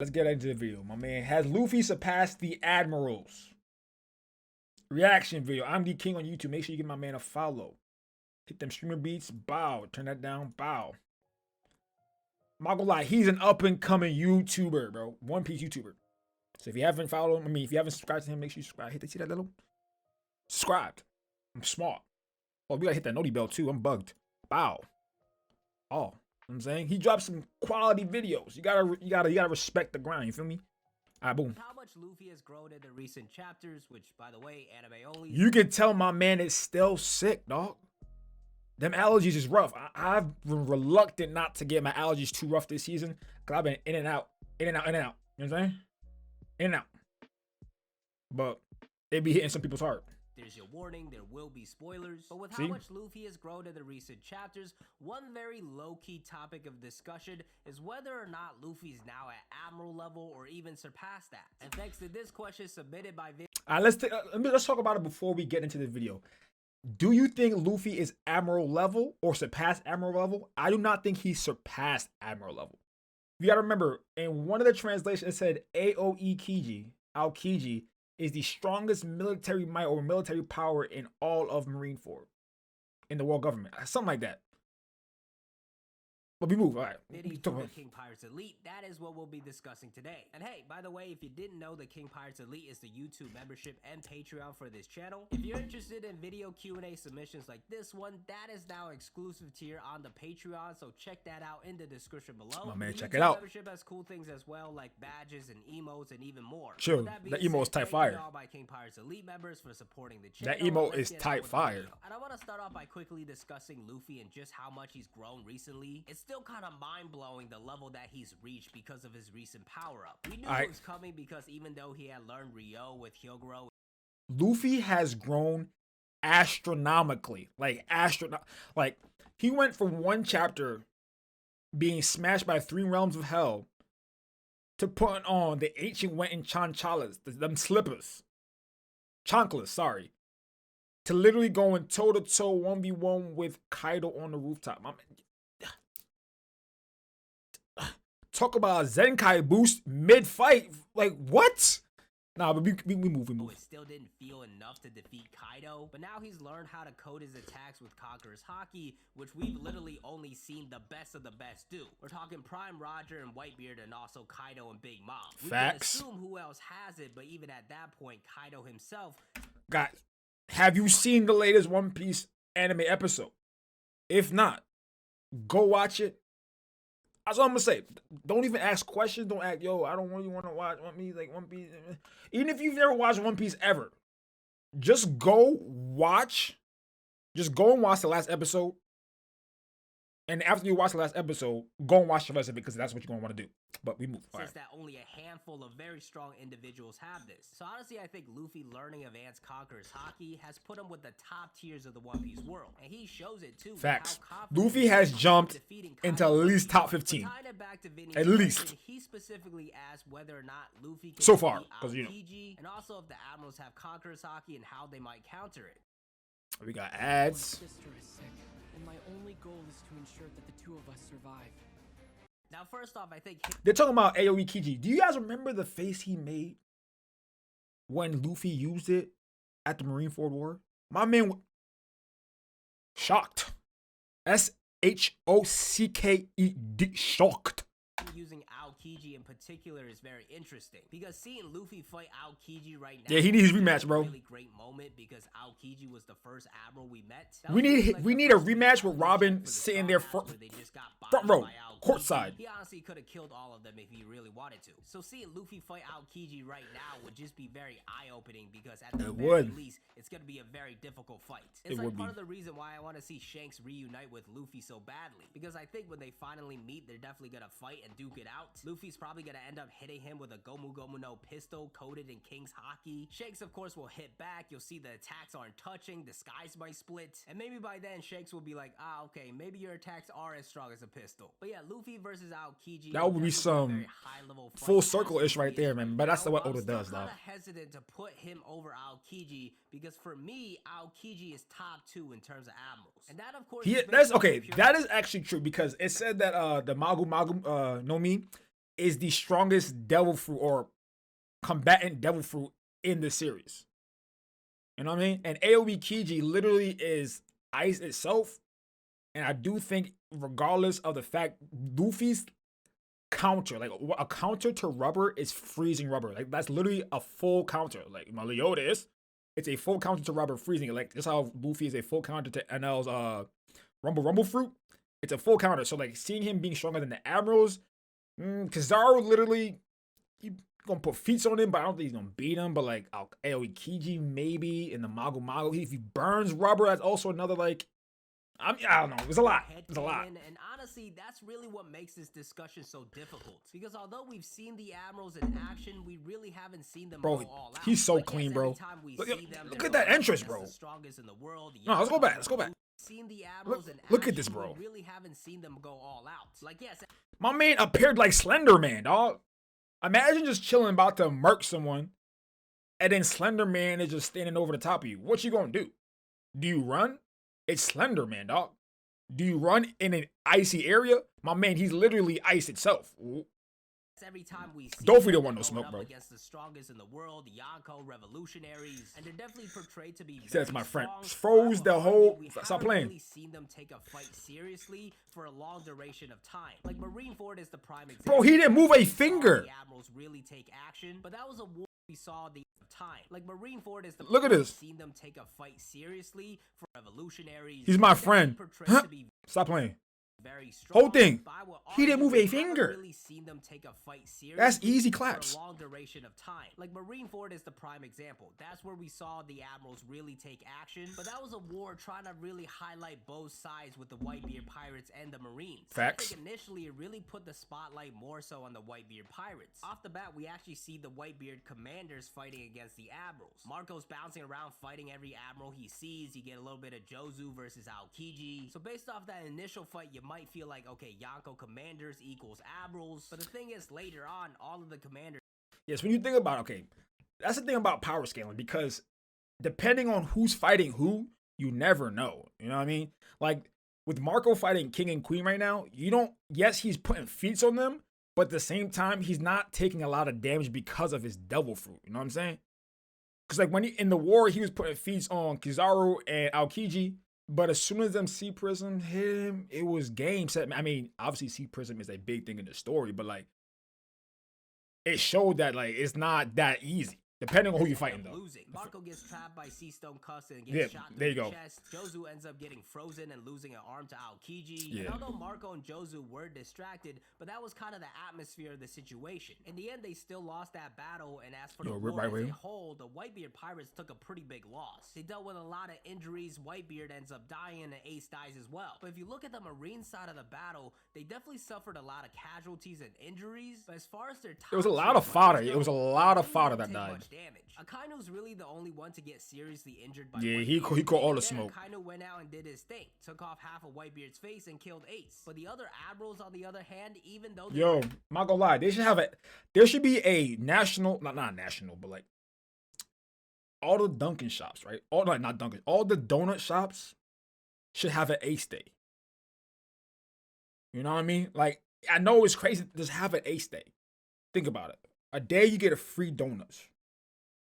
Let's get into the video. My man, has Luffy surpassed the Admirals? Reaction video. I'm the king on YouTube. Make sure you give my man a follow. Hit them streamer beats. Bow. Turn that down. Bow. I'm not gonna lie. He's an up and coming YouTuber, bro. One Piece YouTuber. So if you haven't followed him, if you haven't subscribed to him, make sure you subscribe. Hit see that little subscribed. I'm smart. Oh, we gotta hit that noti bell too. I'm bugged. Bow. Oh, you know what I'm saying, he dropped some quality videos. You gotta respect the grind. You feel me? All right, boom. How much Luffy has grown in the recent chapters, which, by the way, anime only. You can tell my man is still sick, dog. Them allergies is rough. I've been reluctant not to get my allergies too rough this season because I've been in and out, in and out, in and out. You know what I'm saying? In and out. But they be hitting some people's heart. There's your warning, there will be spoilers. But with how much Luffy has grown in the recent chapters, one very low-key topic of discussion is whether or not Luffy's now at Admiral level or even surpassed that. And thanks to this question submitted by let's talk about it before we get into the video. Do you think Luffy is Admiral level or surpassed Admiral level? I do not think he surpassed Admiral level. You gotta remember, in one of the translations it said AOE Kiji, Aokiji, is the strongest military might or military power in all of Marineford, in the world government. Something like that. But we move, all right. The King Pirates Elite, that is what we'll be discussing today. And hey, by the way, if you didn't know, the King Pirates Elite is the YouTube membership and Patreon for this channel. If you're interested in video Q&A submissions like this one, that is now exclusive tier on the Patreon, so check that out in the description below. My man, check it out. Membership has cool things as well, like badges and emotes and even more. Sure, that emo is type fire. All by King Pirates Elite members for supporting the channel. That emo is type fire. And I want to start off by quickly discussing Luffy and just how much he's grown recently. It's still kind of mind-blowing the level that he's reached because of his recent power-up. We knew it was coming because even though he had learned Ryo with Hyogoro, Luffy has grown astronomically. Like he went from one chapter being smashed by 3 realms of hell to putting on the ancient went in chanchalas, them slippers. Chanclas, sorry. To literally going toe-to-toe 1v1 with Kaido on the rooftop. My man, talk about a Zenkai boost mid-fight. Like, what? Nah, but we move. It still didn't feel enough to defeat Kaido, but now he's learned how to code his attacks with Conqueror's Haki, which we've literally only seen the best of the best do. We're talking Prime Roger and Whitebeard and also Kaido and Big Mom. We can assume who else has it, but even at that point, Kaido himself. Guys, have you seen the latest One Piece anime episode? If not, go watch it. That's all I'm gonna say. Don't even ask questions. Don't ask, yo, I don't really want to watch One Piece, like One Piece. Even if you've never watched One Piece ever, just go watch. Just go and watch the last episode. And after you watch the last episode, go and watch the rest of it because that's what you're gonna want to do. But we move. Since that only a handful of very strong individuals have this. So honestly, I think Luffy learning of Ants Conqueror's Haki has put him with the top tiers of the One Piece world. And he shows it too. Facts. Luffy has jumped into at least top 15. At least. He specifically asked whether or not Luffy can so far, because you know. And also if the Admirals have Conqueror's Haki and how they might counter it. We got ads. And my only goal is to ensure that the two of us survive. Now, first off, I think they're talking about AOE Kiji. Do you guys remember the face he made when Luffy used it at the Marineford War? My man, shocked. SHOCKED, shocked. Using Aokiji in particular is very interesting because seeing Luffy fight Aokiji right now. Yeah, he needs his rematch, bro. Really great moment because Aokiji was the first admiral we met. We need a rematch with Robin sitting there front row, courtside. He honestly could have killed all of them if he really wanted to. So seeing Luffy fight Aokiji right now would just be very eye-opening because at the very least, it's going to be a very difficult fight. It's like part of the reason why I want to see Shanks reunite with Luffy so badly because I think when they finally meet, they're definitely going to fight and duke it out. Luffy's probably gonna end up hitting him with a Gomu Gomu no pistol coated in King's Haki. Shanks of course will hit back. You'll see the attacks aren't touching, the skies might split, and maybe by then Shanks will be like, ah, okay, maybe your attacks are as strong as a pistol. But yeah, Luffy versus Aokiji, that would be some full circle-ish right there, man. But that's what Oda does, though. I'm hesitant to put him over Aokiji because for me, Aokiji is top 2 in terms of admirals, and that of course that's okay. That is actually true because it said that the Magu no Mi is the strongest devil fruit or combatant devil fruit in the series. You know what I mean? And AoE Kiji literally is ice itself. And I do think, regardless of the fact, Luffy's counter, like a counter to rubber is freezing rubber. Like that's literally a full counter. Like my Leota is. It's a full counter to rubber freezing it. Like that's how Luffy is a full counter to NL's Rumble Fruit. It's a full counter. So like seeing him being stronger than the Admirals, Kizaru literally he gonna put feats on him, but I don't think he's gonna beat him. But like AoE Kiji maybe in the Mago Mago. If he burns rubber, that's also another like I don't know. There's a lot. There's a lot. And honestly, that's really what makes this discussion so difficult. Because although we've seen the Admirals in action, we really haven't seen them go all out. He's so clean, bro. Look at that entrance, bro. The strongest in the world. No, let's go back. Let's go back. Seen the Admirals in action, look at this, bro. We really haven't seen them go all out. Like, yes. My man appeared like Slender Man, dog. Imagine just chilling about to murk someone, and then Slender Man is just standing over the top of you. What you gonna do? Do you run? It's Slender Man, dog. Do you run in an icy area? My man, he's literally ice itself. Every time we see Dofi don't want no smoke, bro. Against the strongest in the world, the Yonko revolutionaries, and they're definitely portrayed to be. He says, "My friend, froze the whole." Stop playing. Really seen them take a fight seriously for a long duration of time. Like Marineford is the prime example. Bro, he didn't move a finger. The Admirals really take action, but that was a war we saw the time. Like Marineford is the. Look at this. Seen them take a fight seriously for revolutionaries. He's my friend. Huh? Stop playing. Very strong. Whole thing. He didn't move a finger. Really seen them take a fight that's easy claps. For a long duration of time. Like Marineford is the prime example. That's where we saw the Admirals really take action. But that was a war trying to really highlight both sides with the Whitebeard pirates and the Marines. Facts. I think initially it really put the spotlight more so on the Whitebeard pirates. Off the bat, we actually see the Whitebeard commanders fighting against the Admirals. Marco's bouncing around fighting every Admiral he sees. You get a little bit of Jozu versus Aokiji. So based off that initial fight, you might feel like, okay, Yonko commanders equals Admirals, but the thing is, later on, all of the commanders. Yes, when you think about, okay, that's the thing about power scaling, because depending on who's fighting who, you never know. You know what I mean? Like with Marco fighting King and Queen right now, you don't. Yes, he's putting feats on them, but at the same time, he's not taking a lot of damage because of his devil fruit. You know what I'm saying? Because like when in the war, he was putting feats on Kizaru and Aokiji. But as soon as them Sea Prism hit him, it was game set. I mean, obviously Sea Prism is a big thing in the story, but like it showed that like it's not that easy. Depending on who you're fighting, though. Losing. Marco gets trapped by Sea Stone Cuss and gets shot in the chest. Jozu ends up getting frozen and losing an arm to Aokiji. Yeah. And although Marco and Jozu were distracted, but that was kind of the atmosphere of the situation. In the end, they still lost that battle, and as for the war as a whole, the Whitebeard pirates took a pretty big loss. They dealt with a lot of injuries. Whitebeard ends up dying, and Ace dies as well. But if you look at the Marine side of the battle, they definitely suffered a lot of casualties and injuries. But as far as their time, it was a lot of fodder. It was a lot of fodder that died. Damage. Akaino's really the only one to get seriously injured by he caught all the smoke. Akaino went out and did his thing, took off half of Whitebeard's face and killed Ace. But the other Admirals, on the other hand, even though I'm not gonna lie, they should have there should be a national, not national, but like all the Dunkin' shops, right? All the donut shops should have an Ace Day. You know what I mean? Like, I know it's crazy to just have an Ace Day. Think about it. A day you get a free donuts.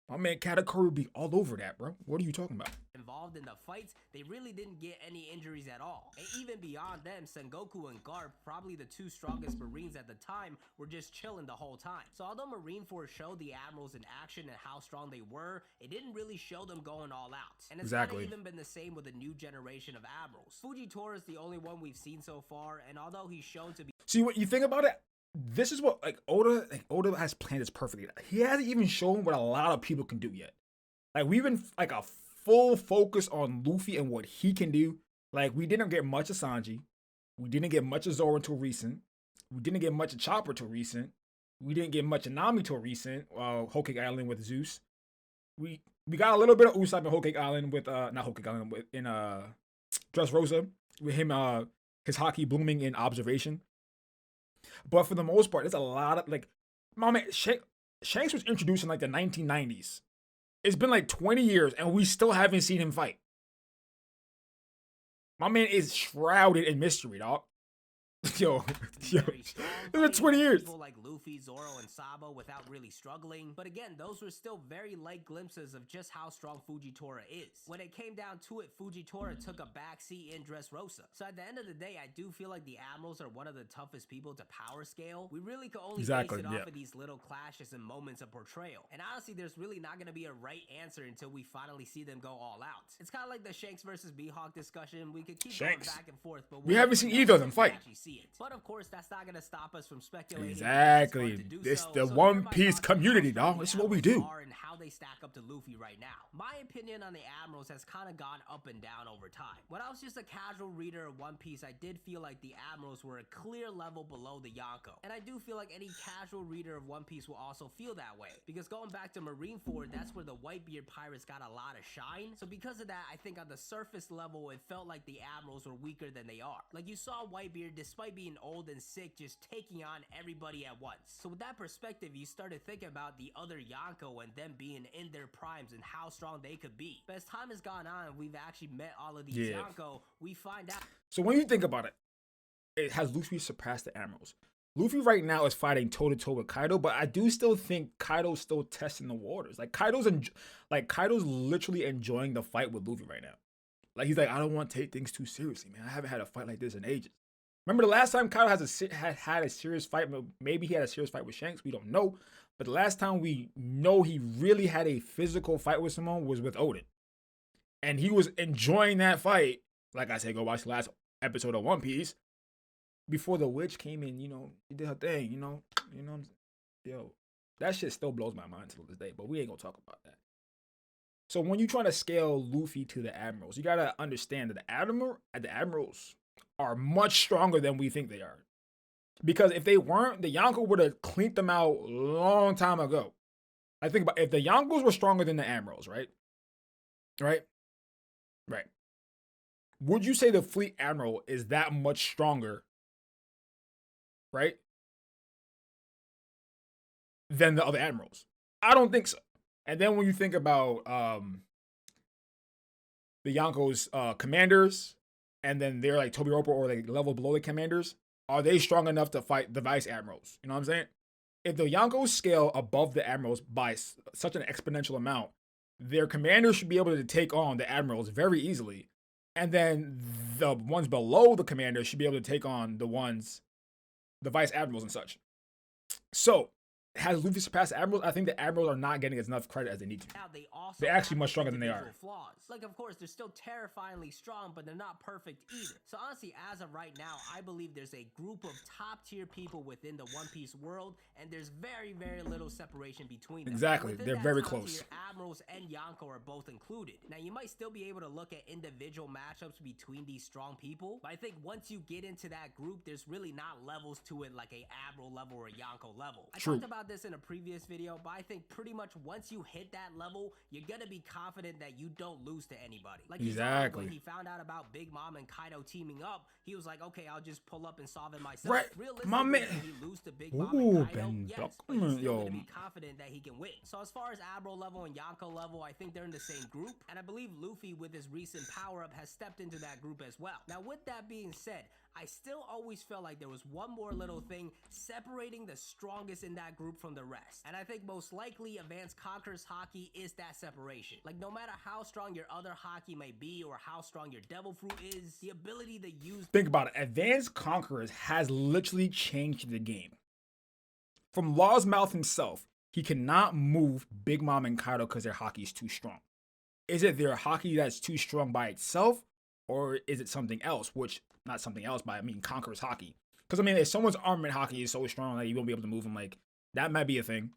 My man Katakuri would be all over that, bro. What are you talking about? Involved in the fights, they really didn't get any injuries at all. And even beyond them, Sengoku and Garp, probably the two strongest Marines at the time, were just chilling the whole time. So although Marineford showed the Admirals in action and how strong they were, it didn't really show them going all out. And it's kind of even been the same with the new generation of Admirals. Fujitora is the only one we've seen so far, and although he's shown to be... See, what you think about it? This is what Oda has planned this perfectly. He hasn't even shown what a lot of people can do yet. Like we've been like a full focus on Luffy and what he can do. Like we didn't get much of Sanji, we didn't get much of Zoro until recent. We didn't get much of Chopper till recent. We didn't get much of Nami till recent. Whole Cake Island with Zeus. We got a little bit of Usopp in Whole Cake Island with not Whole Cake Island, but in Dressrosa with him his Haki blooming in observation. But for the most part, there's a lot of like, my man, Shanks was introduced in like the 1990s. It's been like 20 years and we still haven't seen him fight. My man is shrouded in mystery, dog. yo, very strong, it's been 20 years. People like Luffy, Zoro, and Sabo without really struggling. But again, those were still very light glimpses of just how strong Fujitora is. When it came down to it, Fujitora took a backseat in Dressrosa. So at the end of the day, I do feel like the Admirals are one of the toughest people to power scale. We really could only base it off of these little clashes and moments of portrayal. And honestly, there's really not going to be a right answer until we finally see them go all out. It's kind of like the Shanks versus Mihawk discussion. We could keep going back and forth, but we haven't seen either of them fight. See it. But of course, that's not going to stop us from speculating. Exactly. This the One Piece community, dog. This is what we do. And how they stack up to Luffy right now. My opinion on the Admirals has kind of gone up and down over time. When I was just a casual reader of One Piece, I did feel like the Admirals were a clear level below the Yonko. And I do feel like any casual reader of One Piece will also feel that way. Because going back to Marineford, that's where the Whitebeard pirates got a lot of shine. So because of that, I think on the surface level, it felt like the Admirals were weaker than they are. Like you saw Whitebeard, despite being old and sick, just taking on everybody at once. So with that perspective, you started thinking about the other Yonko and them being in their primes and how strong they could be. But as time has gone on, we've actually met all of these Yonko, we find out. So when you think about it, has Luffy surpassed the Admirals? Luffy right now is fighting toe-to-toe with Kaido, but I do still think Kaido's still testing the waters. Like Kaido's literally enjoying the fight with Luffy right now. Like he's like, I don't want to take things too seriously, man. I haven't had a fight like this in ages. Remember the last time Kaido had a serious fight? Maybe he had a serious fight with Shanks. We don't know. But the last time we know he really had a physical fight with someone was with Oden. And he was enjoying that fight. Like I said, go watch the last episode of One Piece. Before the witch came in, you know, she did her thing, you know. Yo, that shit still blows my mind to this day. But we ain't gonna talk about that. So when you're trying to scale Luffy to the Admirals, you gotta understand that the Admirals are much stronger than we think they are. Because if they weren't, the Yonko would have cleaned them out a long time ago. I think about if the Yonkos were stronger than the Admirals, right? Right? Would you say the Fleet Admiral is that much stronger, right, than the other Admirals? I don't think so. And then when you think about the Yonko's commanders, and then they're like Toby Roper or like level below the commanders, are they strong enough to fight the Vice Admirals? You know what I'm saying? If the Yonkos scale above the Admirals by such an exponential amount, their commanders should be able to take on the Admirals very easily. And then the ones below the commanders should be able to take on the Vice Admirals and such. So, has Luffy surpassed the Admirals? I think the Admirals are not getting as enough credit as they need to. Now, they're actually much stronger than they are. Flaws. Like, of course, they're still terrifyingly strong, but they're not perfect either. So honestly, as of right now, I believe there's a group of top-tier people within the One Piece world, and there's very, very little separation between them. Exactly. They're very close. Admirals and Yonko are both included. Now, you might still be able to look at individual matchups between these strong people, but I think once you get into that group, there's really not levels to it like a Admiral level or a Yonko level. I talked about this in a previous video, but I think pretty much once you hit that level, you're gonna be confident that you don't lose to anybody. Like when he found out about Big Mom and Kaido teaming up, he was like, okay, I'll just pull up and solve it myself. Right, my man. He lose to Big Mom and Kaido, yes, but he's still gonna be confident that he can win. So as far as Admiral level and Yonko level, I think they're in the same group, and I believe Luffy with his recent power up has stepped into that group as well. Now with that being said, I still always felt like there was one more little thing separating the strongest in that group from the rest. And I think most likely Advanced Conqueror's Haki is that separation. Like no matter how strong your other Haki may be or how strong your Devil Fruit is, the ability to use... Think about it. Advanced Conquerors has literally changed the game. From Law's Mouth himself, he cannot move Big Mom and Kaido because their Haki is too strong. Is it their Haki that's too strong by itself? Or is it something else? Which, not something else, but I mean Conqueror's Haki. Because I mean, if someone's armament Haki is so strong that you won't be able to move them, like that might be a thing.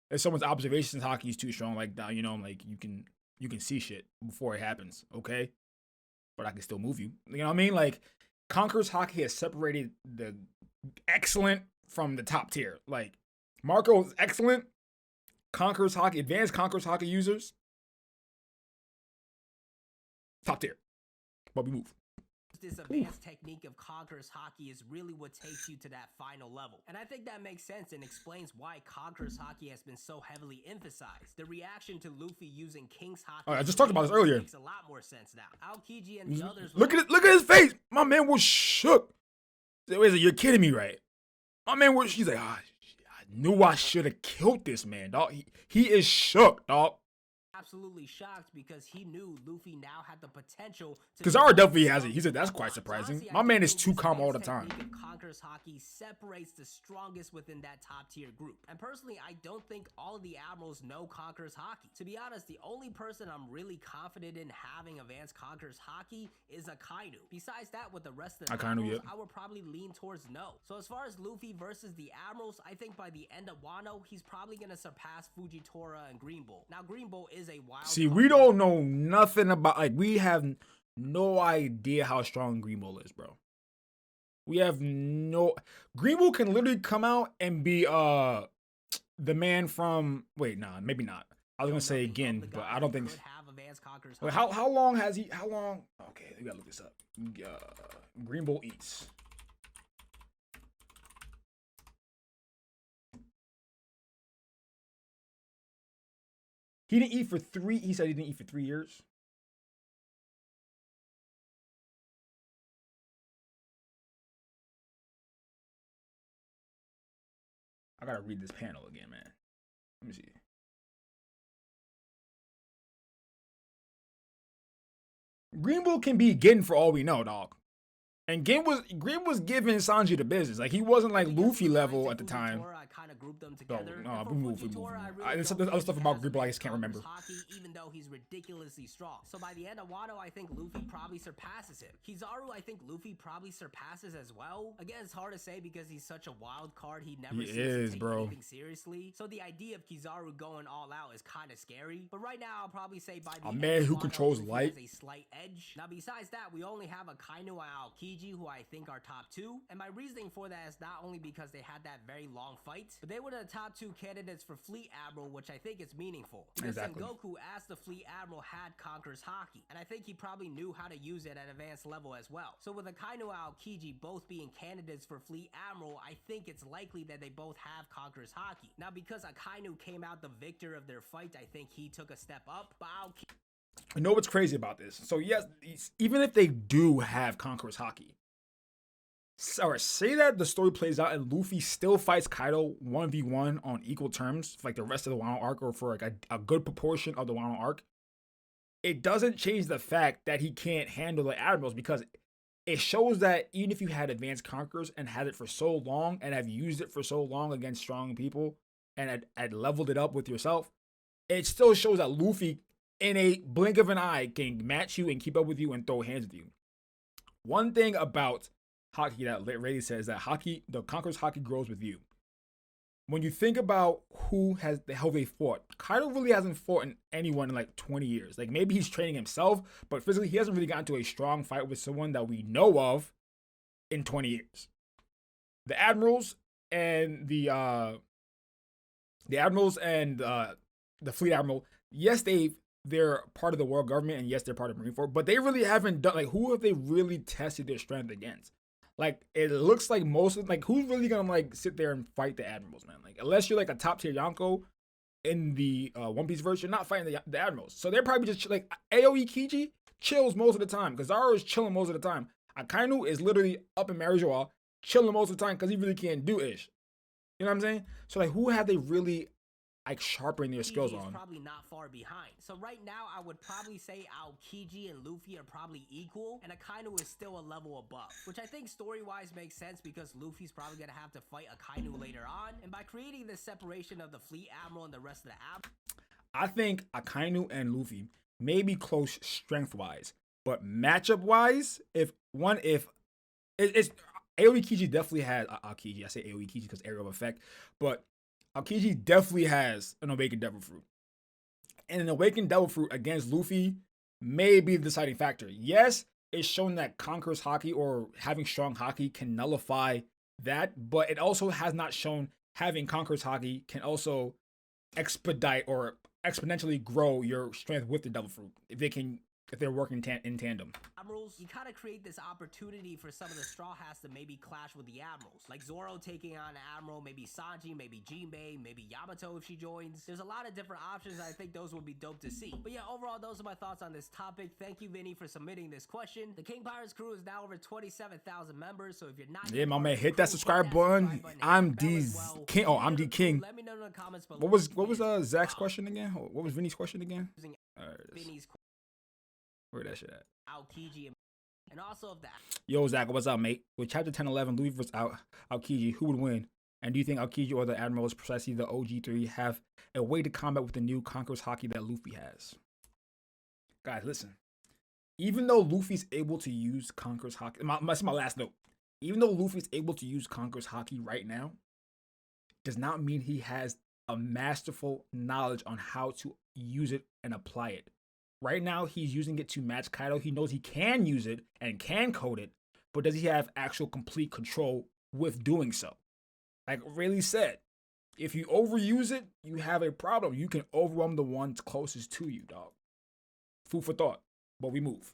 If someone's observations Haki is too strong, like you know, like you can see shit before it happens, okay? But I can still move you. You know what I mean? Like Conqueror's Haki has separated the excellent from the top tier. Like Marco is excellent. Conqueror's Haki, advanced Conqueror's Haki users, top tier. But we move. This advanced technique of Conqueror's Haki is really what takes you to that final level. And I think that makes sense and explains why Conqueror's Haki has been so heavily emphasized. The reaction to Luffy using King's Haki... Oh, I just talked about this earlier. Makes a lot more sense now. Aokiji and the others... Look at his face! My man was shook. You're kidding me, right? My man, she's like, I knew I should have killed this man, dog. He is shook, dog. Absolutely shocked because he knew Luffy now had the potential to. Kizaru definitely has it. He said that's quite surprising. My man is too calm all the time. Conqueror's Haki separates the strongest within that top tier group. And personally, I don't think all of the admirals know Conqueror's Haki. To be honest, the only person I'm really confident in having advanced Conqueror's Haki is Akainu. Besides that, with the rest of the admirals, I would probably lean towards no. So as far as Luffy versus the admirals, I think by the end of Wano, he's probably gonna surpass Fujitora and Green Bull. Now, Green Bull is a wild. See, we don't know nothing about, like, we have no idea how strong Green Bull is, bro. We have no. Green Bull can literally come out and be the man from. Wait, nah, maybe not. I was gonna say again, but I don't think. Wait, how long has he? How long? Okay, we gotta look this up. Green Bull eats. He didn't eat for 3. He said he didn't eat for 3 years. I gotta read this panel again, man. Let me see. Green Bull can be Gin for all we know, dog. And Gin was giving Sanji the business. Like, he wasn't like Luffy level at the time. I kind of grouped them together. No, we move. There's other stuff about Green Bull I just can't remember. Even though he's ridiculously strong. So by the end of Wano, I think Luffy probably surpasses him. Kizaru, I think Luffy probably surpasses as well. Again, it's hard to say because he's such a wild card. He never seems to take anything seriously. So the idea of Kizaru going all out is kind of scary. But right now, I'll probably say by the end man of who Wano, controls Luffy light has a slight edge. Now, besides that, we only have Akainu and Aokiji, who I think are top 2. And my reasoning for that is not only because they had that very long fight, but they were the top 2 candidates for Fleet Admiral, which I think is meaningful. Because Sengoku, as the Fleet Admiral, had Conqueror's Haki, and I think he probably knew how to use it at advanced level as well. So with Akainu and Aokiji both being candidates for Fleet Admiral, I think it's likely that they both have Conqueror's Haki. Now, because Akainu came out the victor of their fight, I think he took a step up, but I know what's crazy about this. So yes, even if they do have Conqueror's Haki, or say that the story plays out and Luffy still fights Kaido 1v1 on equal terms for like the rest of the Wano arc, or for like a good proportion of the Wano arc, it doesn't change the fact that he can't handle the admirals, because it shows that even if you had advanced conquerors and had it for so long and have used it for so long against strong people and had leveled it up with yourself, it still shows that Luffy in a blink of an eye can match you and keep up with you and throw hands with you. One thing about Haki that Rayleigh says that the Conqueror's Haki grows with you. When you think about how they fought, Kaido really hasn't fought anyone in like 20 years. Like, maybe he's training himself, but physically he hasn't really gotten to a strong fight with someone that we know of in 20 years. The Admirals and the Fleet Admiral, yes, they're part of the world government, and yes, they're part of Marine Corps, but they really haven't done, like, who have they really tested their strength against? Like, it looks like who's really gonna like sit there and fight the Admirals, man? Like, unless you're like a top tier Yonko in the One Piece verse, you're not fighting the Admirals. So they're probably just like AOE Kiji chills most of the time, because Zaro is chilling most of the time. Akainu is literally up in Marijoa chilling most of the time because he really can't do ish. You know what I'm saying? So like, who have they really like sharpening their skills on? Probably not far behind. So right now, I would probably say Aokiji and Luffy are probably equal, and Akainu is still a level above, which I think story-wise makes sense because Luffy's probably gonna have to fight Akainu later on, and by creating this separation of the Fleet Admiral and the rest of the I think Akainu and Luffy may be close strength-wise, but matchup-wise, if it's AoE Kiji definitely has Aokiji. I say AoE Kiji because area of effect, but Aokiji definitely has an Awakened Devil Fruit. And an Awakened Devil Fruit against Luffy may be the deciding factor. Yes, it's shown that Conqueror's Haki or having strong Haki can nullify that, but it also has not shown having Conqueror's Haki can also expedite or exponentially grow your strength with the Devil Fruit. If they can if they're working in tandem. Admirals, you kind of create this opportunity for some of the Straw Hats to maybe clash with the Admirals. Like Zoro taking on an Admiral, maybe Sanji, maybe Jinbei, maybe Yamato if she joins. There's a lot of different options, and I think those would be dope to see. But yeah, overall, those are my thoughts on this topic. Thank you, Vinny, for submitting this question. The King Pirates crew is now over 27,000 members, so if you're not... Yeah, my man, hit that subscribe button. I'm D King. Oh, I'm D King. Let me know in the comments below. What was Zach's question again? What was Vinny's question again? Vinny's where that shit at? Aokiji and also of that. Yo, Zach, what's up, mate? With chapter 10-11, Luffy versus Aokiji, who would win? And do you think Aokiji or the Admirals, precisely the OG3, have a way to combat with the new Conqueror's Haki that Luffy has? Guys, listen. Even though Luffy's able to use Conqueror's Haki, that's my last note. Even though Luffy's able to use Conqueror's Haki right now, does not mean he has a masterful knowledge on how to use it and apply it. Right now, he's using it to match Kaido. He knows he can use it and can code it, but does he have actual complete control with doing so? Like Rayleigh said, if you overuse it, you have a problem. You can overwhelm the ones closest to you, dog. Food for thought, but we move.